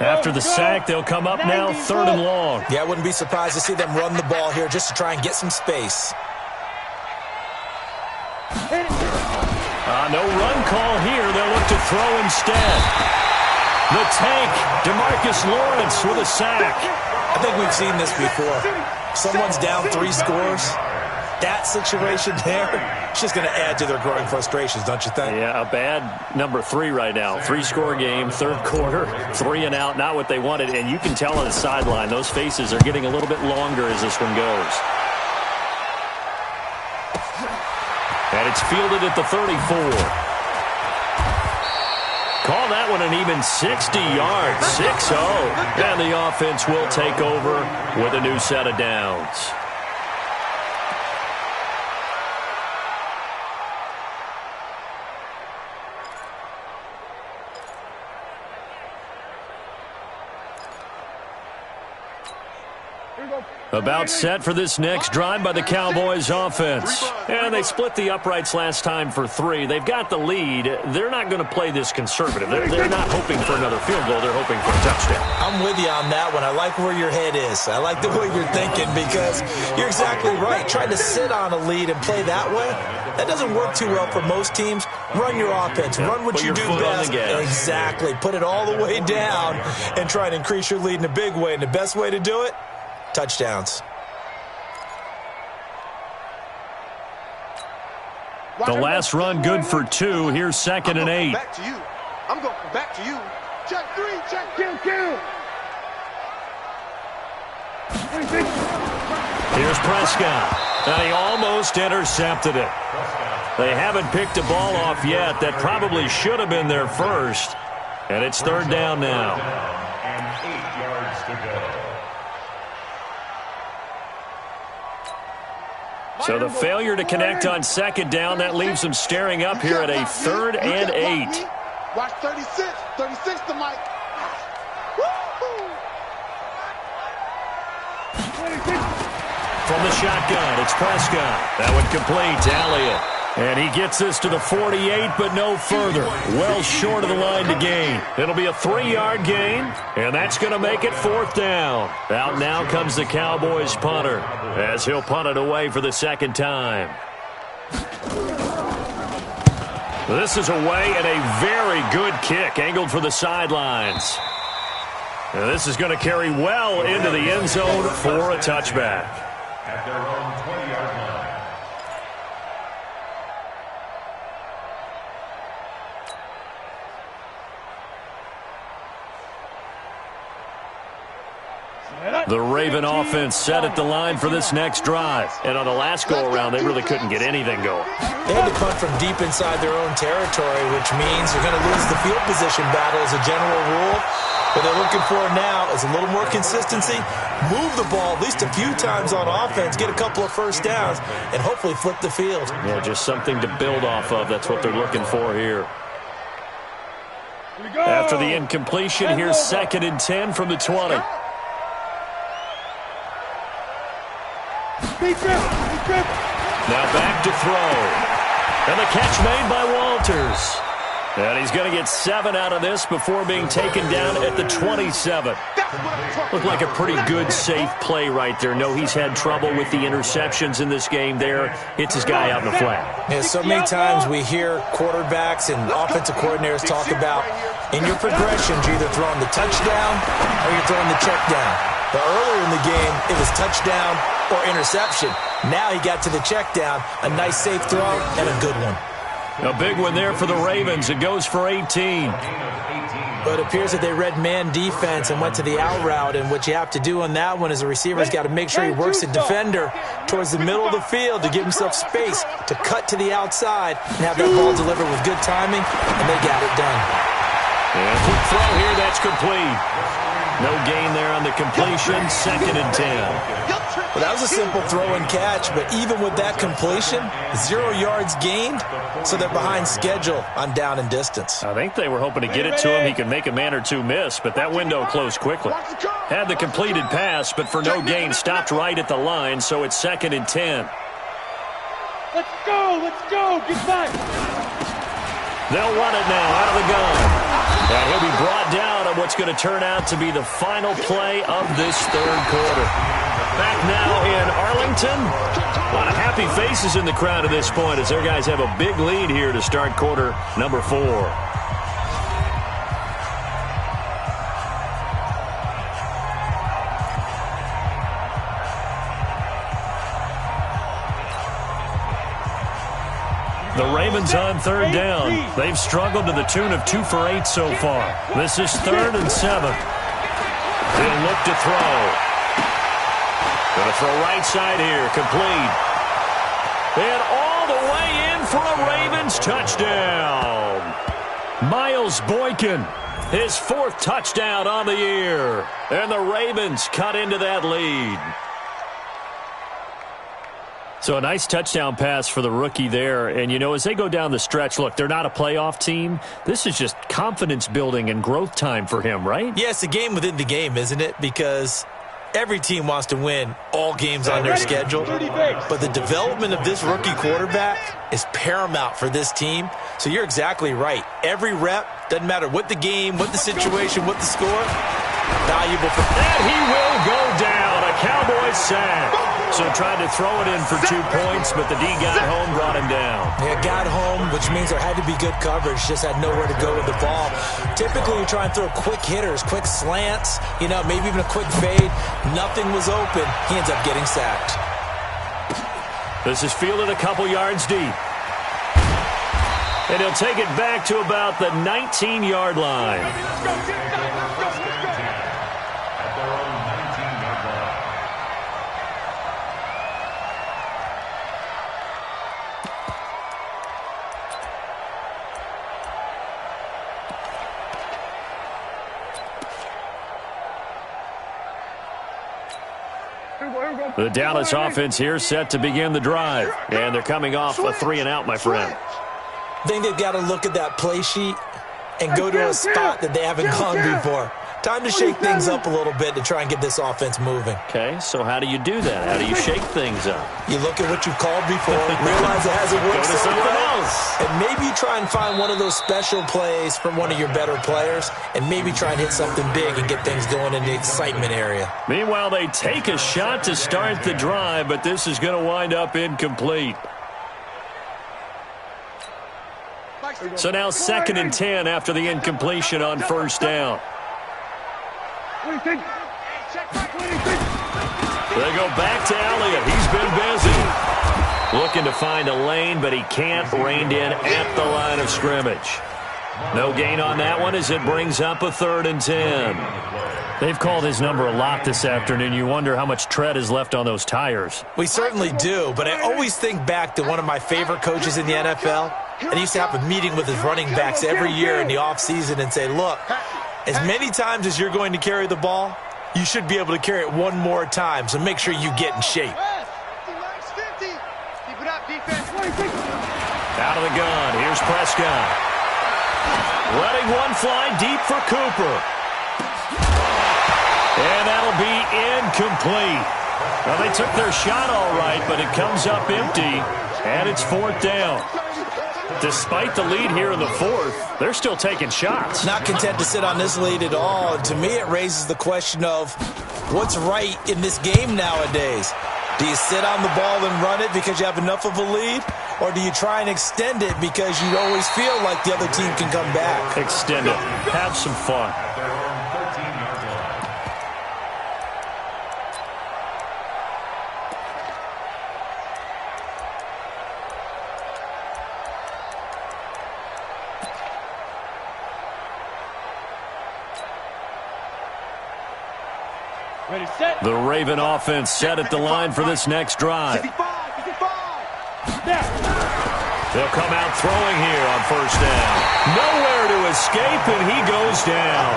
After the sack, they'll come up now 3rd and long. Yeah, I wouldn't be surprised to see them run the ball here just to try and get some space. No run call here. They'll look to throw instead. The tank, DeMarcus Lawrence with a sack. I think we've seen this before. Someone's down 3 scores. That situation there, it's just going to add to their growing frustrations, don't you think? Yeah, a bad number 3 right now. 3-score game, 3rd quarter, 3 and out, not what they wanted. And you can tell on the sideline, those faces are getting a little bit longer as this one goes. And it's fielded at the 34. Call that one an even 60 yards, 6-0. And the offense will take over with a new set of downs. About set for this next drive by the Cowboys offense. And they split the uprights last time for 3. They've got the lead. They're not going to play this conservative. They're not hoping for another field goal. They're hoping for a touchdown. I'm with you on that one. I like where your head is. I like the way you're thinking because you're exactly right. Trying to sit on a lead and play that way, that doesn't work too well for most teams. Run your offense. Run what you do best. Exactly. Put it all the way down and try and increase your lead in a big way. And the best way to do it, touchdowns. The last run good for 2. Here's 2nd and 8. Back to you. I'm going back to you. Check 3. Check kill. Here's Prescott. And he almost intercepted it. They haven't picked a ball off yet. That probably should have been their first. And it's 3rd down now. And 8 yards to go. So the failure to connect on 2nd down, that leaves them staring up here at a 3rd and 8. Watch 36. 36 to Mike. From the shotgun, it's Prescott. That one complete to Elliott. And he gets this to the 48, but no further. Well short of the line to gain. It'll be a 3-yard gain, and that's going to make it 4th down. Out now comes the Cowboys punter, as he'll punt it away for the 2nd time. This is away and a very good kick, angled for the sidelines. And this is going to carry well into the end zone for a touchback. At their own 20-yard line. The Raven offense set at the line for this next drive. And on the last go-around, they really couldn't get anything going. They had to punt from deep inside their own territory, which means they're going to lose the field position battle as a general rule. What they're looking for now is a little more consistency, move the ball at least a few times on offense, get a couple of first downs, and hopefully flip the field. Yeah, just something to build off of. That's what they're looking for here. After the incompletion, here's 2nd and 10 from the 20. Now back to throw. And the catch made by Walters. And he's going to get 7 out of this before being taken down at the 27. Looked like a pretty good, safe play right there. No, he's had trouble with the interceptions in this game there. Hits his guy out in the flat. Yeah, so many times we hear quarterbacks and offensive coordinators talk about, in your progressions, you're either throwing the touchdown or you're throwing the check down. But earlier in the game, it was touchdown or interception. Now he got to the check down, a nice safe throw, and a good one. A big one there for the Ravens. It goes for 18. But it appears that they read man defense and went to the out route, and what you have to do on that one is the receiver's got to make sure he works the defender towards the middle of the field to give himself space to cut to the outside and have that ball delivered with good timing, and they got it done. And a quick throw here, that's complete. No gain there on the completion, 2nd and 10. Well, that was a simple throw and catch, but even with that completion, 0 yards gained, so they're behind schedule on down and distance. I think they were hoping to get it to him. He could make a man or two miss, but that window closed quickly. Had the completed pass, but for no gain, stopped right at the line, so it's 2nd and 10. Let's go, get back. They'll run it now out of the gun. And he'll be brought down on what's going to turn out to be the final play of this 3rd quarter. Back now in Arlington. A lot of happy faces in the crowd at this point as their guys have a big lead here to start quarter number 4. The Ravens on 3rd down. They've struggled to the tune of 2 for 8 so far. This is 3rd and 7. They'll look to throw. Going to throw right side here. Complete. And all the way in for a Ravens touchdown. Miles Boykin, his 4th touchdown on the year. And the Ravens cut into that lead. So a nice touchdown pass for the rookie there. And, you know, as they go down the stretch, look, they're not a playoff team. This is just confidence building and growth time for him, right? Yeah, it's a game within the game, isn't it? Because every team wants to win all games on their schedule. But the development of this rookie quarterback is paramount for this team. So you're exactly right. Every rep, doesn't matter what the game, what the situation, what the score, valuable for him. And he will go down. A Cowboys sack. So tried to throw it in for 2 points, but the D got home, brought him down. Yeah, got home, which means there had to be good coverage. Just had nowhere to go with the ball. Typically, you try and throw quick hitters, quick slants, you know, maybe even a quick fade. Nothing was open. He ends up getting sacked. This is fielded a couple yards deep. And he'll take it back to about the 19-yard line. The Dallas offense here set to begin the drive. And they're coming off a 3-and-out, my friend. I think they've got to look at that play sheet and go to a spot that they haven't gone before. Time to shake things up a little bit to try and get this offense moving. Okay, so how do you do that? How do you shake things up? You look at what you've called before, realize it hasn't worked Go to so something well, else. and maybe you try and find one of those special plays from one of your better players, and maybe try and hit something big and get things going in the excitement area. Meanwhile, they take a shot to start the drive, but this is going to wind up incomplete. So now 2nd and 10 after the incompletion on 1st down. They go back to Elliott. He's been busy. Looking to find a lane, but he can't. Reined in at the line of scrimmage. No gain on that one as it brings up a 3rd and 10. They've called his number a lot this afternoon. You wonder how much tread is left on those tires. We certainly do, but I always think back to one of my favorite coaches in the NFL, and he used to have a meeting with his running backs every year in the offseason and say, look, as many times as you're going to carry the ball, you should be able to carry it one more time, so make sure you get in shape. Out of the gun, here's Prescott. Letting one fly deep for Cooper. And that'll be incomplete. Well, they took their shot all right, but it comes up empty, and it's 4th down. Despite the lead here in the 4th, they're still taking shots. Not content to sit on this lead at all. And to me, it raises the question of what's right in this game nowadays. Do you sit on the ball and run it because you have enough of a lead? Or do you try and extend it because you always feel like the other team can come back? Extend it. Have some fun. Ready, set. The Raven offense set at the line for this next drive. They'll come out throwing here on 1st down. Nowhere to escape, and he goes down.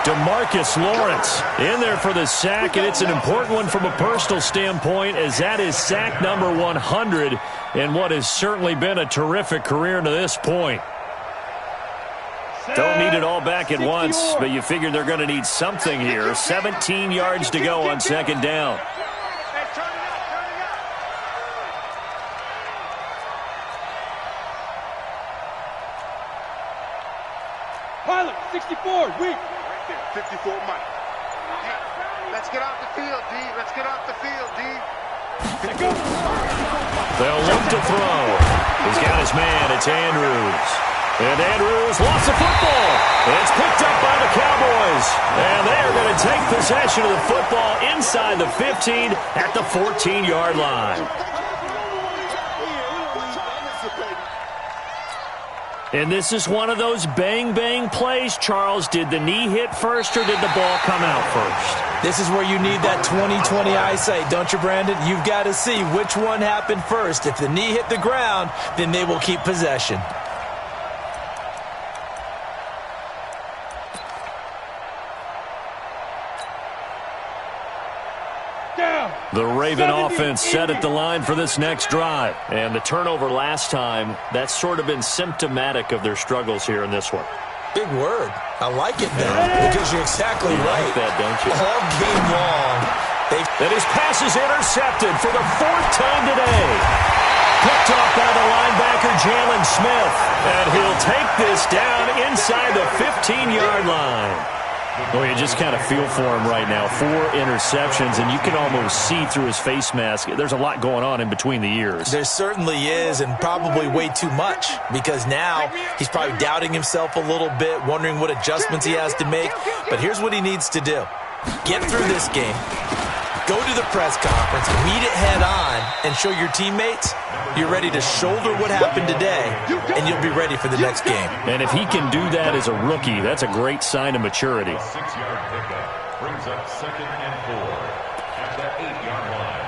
DeMarcus Lawrence in there for the sack, and it's an important one from a personal standpoint, as that is sack number 100 in what has certainly been a terrific career to this point. Don't need it all back at once, but you figure they're going to need something here. 17 yards to go on 2nd down. Pilot, 64, weak. Right there, 54, Mike. Let's get off the field, D. Let's get off the field, D. They'll look to throw. He's got his man. It's Andrews. And Andrews lost the football. It's picked up by the Cowboys. And they are going to take possession of the football inside the 15 at the 14-yard line. And this is one of those bang-bang plays, Charles. Did the knee hit first or did the ball come out first? This is where you need that 20/20 eyesight, don't you, Brandon? You've got to see which one happened first. If the knee hit the ground, then they will keep possession. The Raven offense set at the line for this next drive. And the turnover last time, that's sort of been symptomatic of their struggles here in this one. Big word. I like it now because you're exactly right. Like that, don't you? All game long. And his pass is intercepted for the 4th time today. Picked off by the linebacker, Jalen Smith. And he'll take this down inside the 15-yard line. Well, you just kind of feel for him right now. 4 interceptions, and you can almost see through his face mask. There's a lot going on in between the ears. There certainly is, and probably way too much, because now he's probably doubting himself a little bit, wondering what adjustments he has to make. But here's what he needs to do. Get through this game, go to the press conference, meet it head on, and show your teammates you're ready to shoulder what happened today, and you'll be ready for the next game. And if he can do that as a rookie, that's a great sign of maturity. 6-yard pickup brings up 2nd and 4 at the 8-yard line.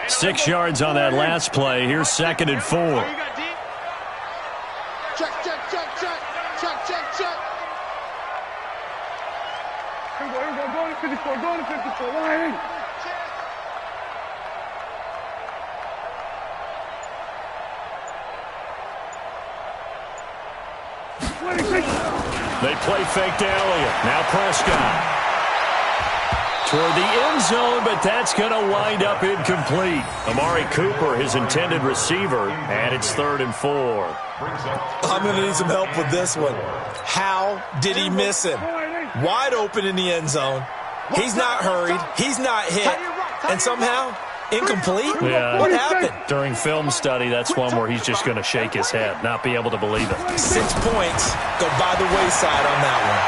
6 yards on that last play. Here's 2nd and 4. Check, check, check, check. Check, check, check. Here we go, go to 54, go to 54. Line. They play fake to Elliott. Now Prescott. Toward the end zone, but that's going to wind up incomplete. Amari Cooper, his intended receiver, and it's 3rd and 4. I'm going to need some help with this one. How did he miss him? Wide open in the end zone. He's not hurried. He's not hit. And somehow, incomplete? Yeah. What happened? During film study, that's one where he's just going to shake his head, not be able to believe it. 6 points go by the wayside on that one.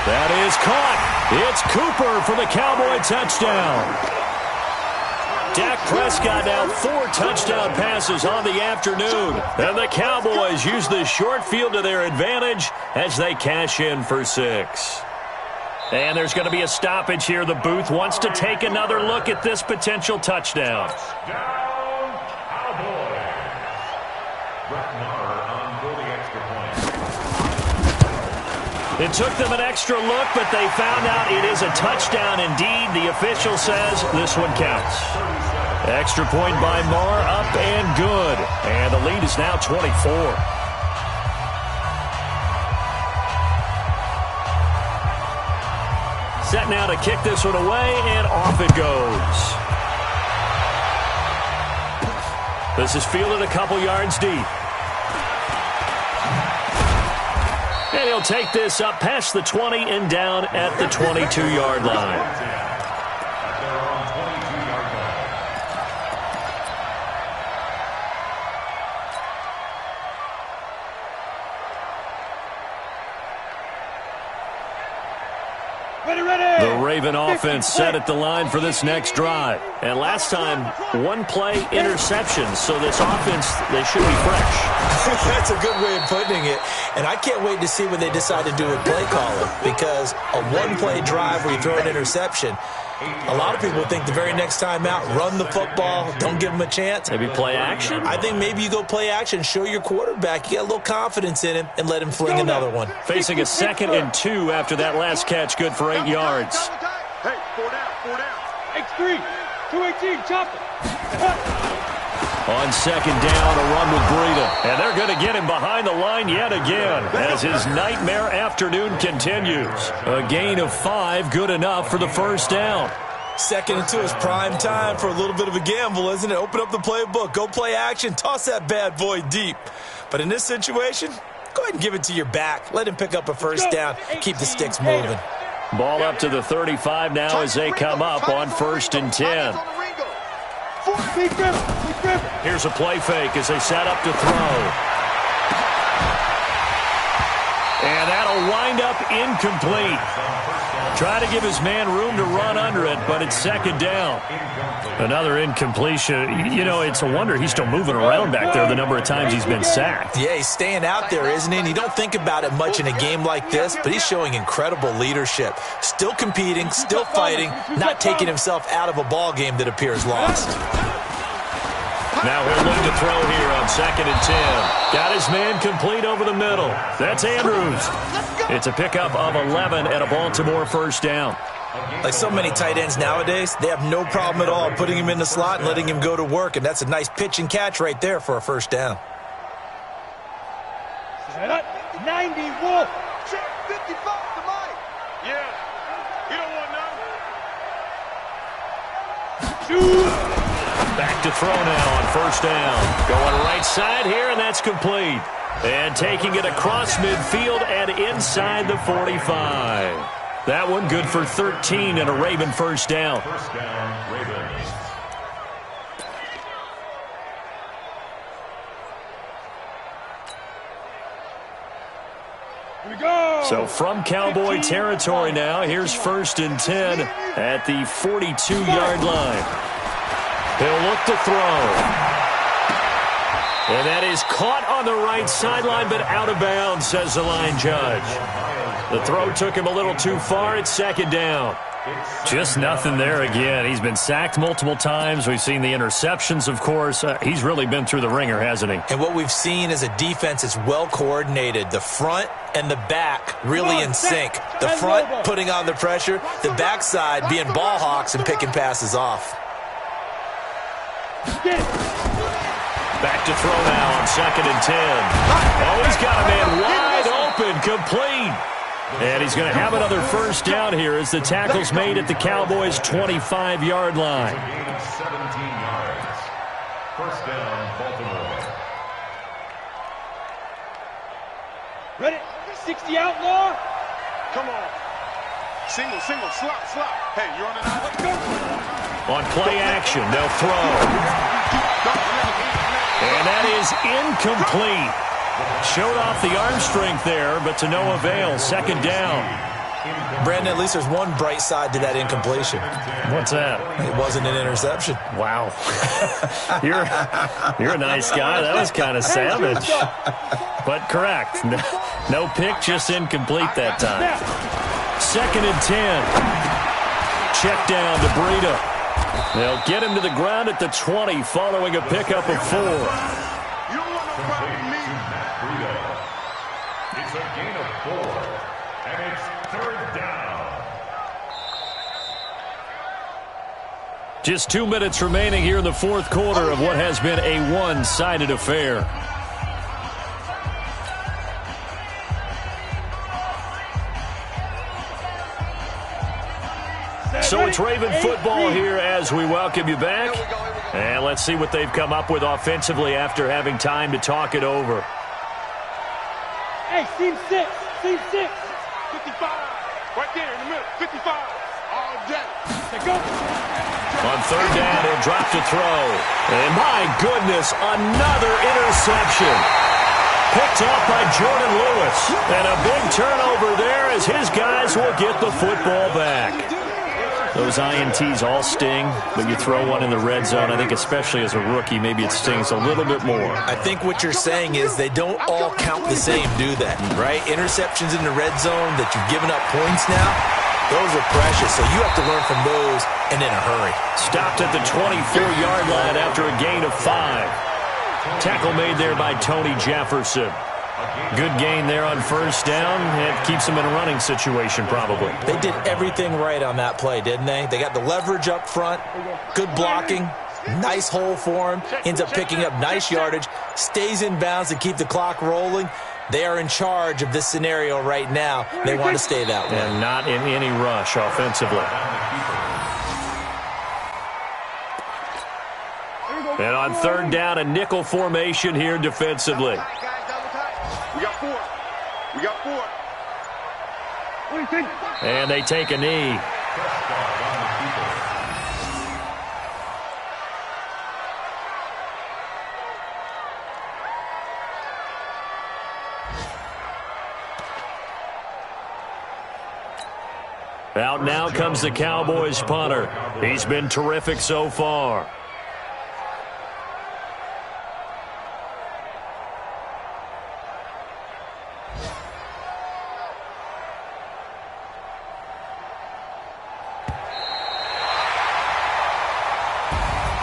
That is caught. It's Cooper for the Cowboy touchdown. Dak Prescott now 4 touchdown passes on the afternoon. And the Cowboys use the short field to their advantage as they cash in for 6. And there's going to be a stoppage here. The booth wants to take another look at this potential touchdown. It took them an extra look, but they found out it is a touchdown indeed. The official says this one counts. Extra point by Marr, up and good. And the lead is now 24. Set now to kick this one away, and off it goes. This is fielded a couple yards deep. And he'll take this up past the 20 and down at the 22-yard line. The Raven offense set at the line for this next drive. And last time, one play interception. So this offense, they should be fresh. That's a good way of putting it. And I can't wait to see what they decide to do with play calling. Because a one-play drive where you throw an interception, a lot of people think the very next time out, run the football, don't give them a chance. Maybe play action? I think maybe you go play action, show your quarterback, you got a little confidence in him, and let him fling another one. Facing a 2nd and 2 after that last catch, good for 8 yards. Hey, 4 down. X3, 218, chop it. On 2nd down, a run with Breida. And they're going to get him behind the line yet again as his nightmare afternoon continues. A gain of 5, good enough for the first down. 2nd and 2 is prime time for a little bit of a gamble, isn't it? Open up the playbook, go play action, toss that bad boy deep. But in this situation, go ahead and give it to your back. Let him pick up a first down, keep the sticks moving. Ball up to the 35 now as they come up on 1st and 10. Here's a play fake as they set up to throw. And that'll wind up incomplete. Try to give his man room to run under it, but it's 2nd down. Another incompletion. You know, it's a wonder he's still moving around back there the number of times he's been sacked. Yeah, he's staying out there, isn't he? And you don't think about it much in a game like this, but he's showing incredible leadership. Still competing, still fighting, not taking himself out of a ball game that appears lost. Now he'll look to throw here on 2nd and 10. Got his man complete over the middle. That's Andrews. It's a pickup of 11 and a Baltimore first down. Like so many tight ends nowadays, they have no problem at all putting him in the slot and letting him go to work, and that's a nice pitch and catch right there for a first down. 90, Wolf. 55 to Mike. Yeah. You don't want none. Shoot. Back to throw now on first down. Going right side here, and that's complete. And taking it across midfield and inside the 45. That one good for 13 and a Raven first down. First down, Ravens. Here we go. So from Cowboy territory now, here's 1st and 10 at the 42-yard line. He'll look to throw. And that is caught on the right sideline, but out of bounds, says the line judge. The throw took him a little too far. It's 2nd down. Just nothing there again. He's been sacked multiple times. We've seen the interceptions, of course. He's really been through the ringer, hasn't he? And what we've seen is a defense that's well coordinated. The front and the back really in sync. The front putting on the pressure, the backside being ball hawks and picking passes off. Back to throw now on 2nd and 10. Oh, he's got a man wide open, complete. And he's going to have another first down here as the tackle's made at the Cowboys' 25-yard line. 17 yards. First down, Baltimore. Ready? 60 outlaw. Come on. Single, slot. Hey, you're on an island. On play action, they'll throw. And that is incomplete. Showed off the arm strength there, but to no avail. 2nd down. Brandon, at least there's one bright side to that incompletion. What's that? It wasn't an interception. Wow. You're a nice guy. That was kind of savage. But correct. No pick, just incomplete that time. 2nd and 10. Check down to Breida. They'll get him to the ground at the 20 following a pickup of 4. You don't want no problem with me. It's a gain of 4, and it's 3rd down. Just 2 minutes remaining here in the 4th quarter of what has been a one-sided affair. So it's Raven football here as we welcome you back. And let's see what they've come up with offensively after having time to talk it over. Hey, seam 6. Seam 6. 55. Right there in the middle. 55. All day. Let's go. On 3rd down, he'll drop to throw. And my goodness, another interception. Picked off by Jordan Lewis. And a big turnover there as his guys will get the football back. Those INTs all sting, but you throw one in the red zone, I think especially as a rookie, maybe it stings a little bit more. I think what you're saying is they don't all count the same, do they? Right? Interceptions in the red zone that you've given up points now, those are precious, so you have to learn from those and in a hurry. Stopped at the 24-yard line after a gain of 5. Tackle made there by Tony Jefferson. Good gain there on 1st down. It keeps them in a running situation probably. They did everything right on that play, didn't they? They got the leverage up front, good blocking, nice hole for him, ends up picking up nice yardage, stays in bounds to keep the clock rolling. They are in charge of this scenario right now. They want to stay that way. And not in any rush offensively. And on 3rd down, a nickel formation here defensively. We got 4. We got 4. And they take a knee. Out now comes the Cowboys punter. He's been terrific so far.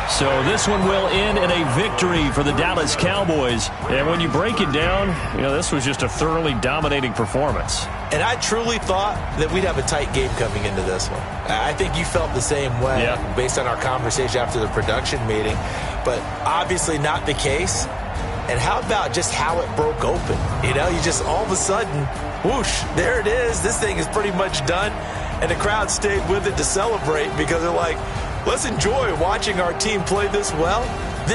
So this one will end in a victory for the Dallas Cowboys. And when you break it down, this was just a thoroughly dominating performance. And I truly thought that we'd have a tight game coming into this one. I think you felt the same way based on our conversation after the production meeting. But obviously not the case. And how about just how it broke open? You just all of a sudden, whoosh, there it is. This thing is pretty much done. And the crowd stayed with it to celebrate because they're like, let's enjoy watching our team play this well